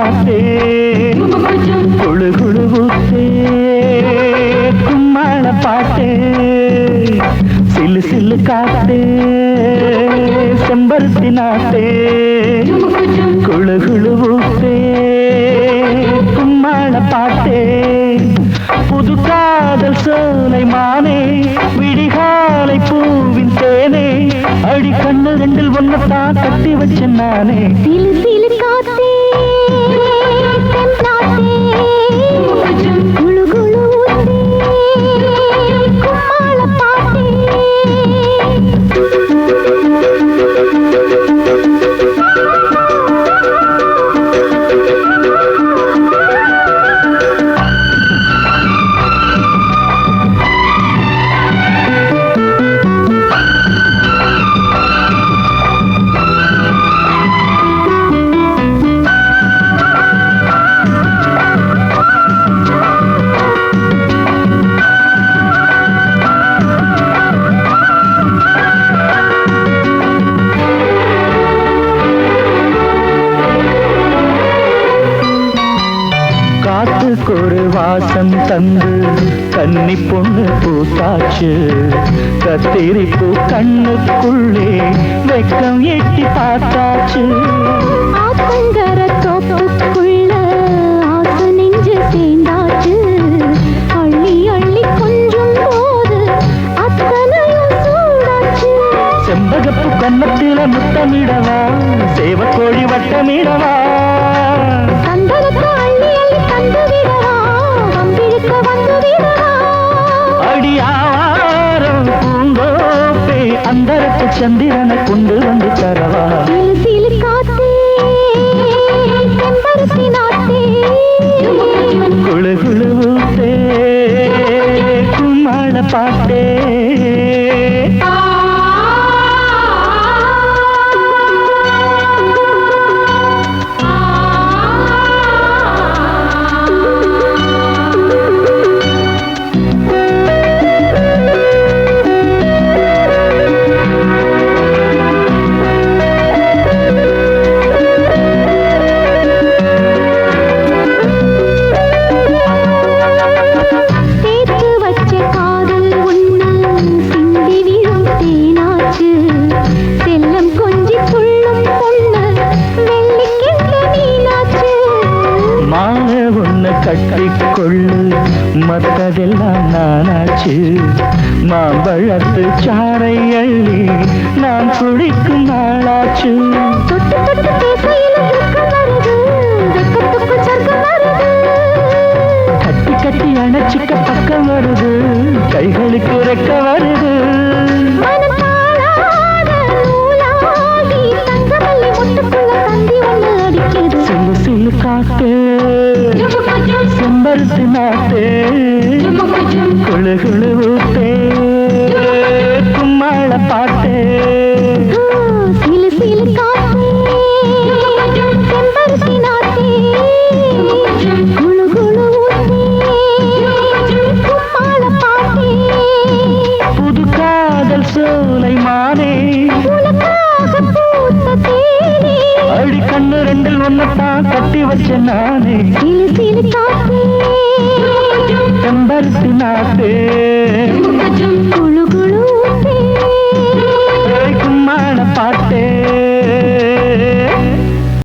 நாட்டே குழு குழு ஊத்தே கும்மாள பாட்டே சில்லு சில்லு காத்தே செம்பருத்தி நாட்டே குழு குழு ஊத்தே கும்மாள பாட்டே புது காதல் சோலை மானே விடிகாலை பூவின் தேனே அடி கண்ணு ரெண்டில் ஒன்னத்தான் கட்டி வச்ச நானே சிலு சிலு காத்தே குழு குழு கும்மாள பாட்டே ஒரு வாசம் தந்து கன்னி பொண்ணு பூத்தாச்சு கத்திரிப்பு கண்ணுக்குள்ளே வெக்கம் எட்டி பார்த்தாச்சு ஆத்தங்கர தோப்புக்குள்ள ஆசை நெஞ்சு சேர்ந்தாச்சு அள்ளி அள்ளி கொஞ்சம் போது அத்தனையும் சூடாச்சு செம்பகப்பு கன்னத்தில முத்தமிடவா சேவக்கோழி வட்டமிடவா அடியாரம் பூந்தோப்பே அந்தரத்து சந்திரனை கொண்டு வந்து தரவா சிலு காத்தே செம்பருத்தி நாட்டே குழு குழு ஊத்தே கும்மாள பாட்டே கட்டிக்கொள்ளு மத்ததெல்லாம் நானாச்சு மாம்பழத்து சாறை அள்ளி நான் குடிக்கும் நாளாச்சு தொட்டு தொட்டு பேசையில வருது வெக்கத்துக்கு சொர்க்கம் வருது கட்டி கட்டி அணைச்சிக்க பக்கம் வருது கைகளுக்கு ரெக்க வருது சிலு சிலு காட்டே செம்பருத்தி நாட்டே குழு குழு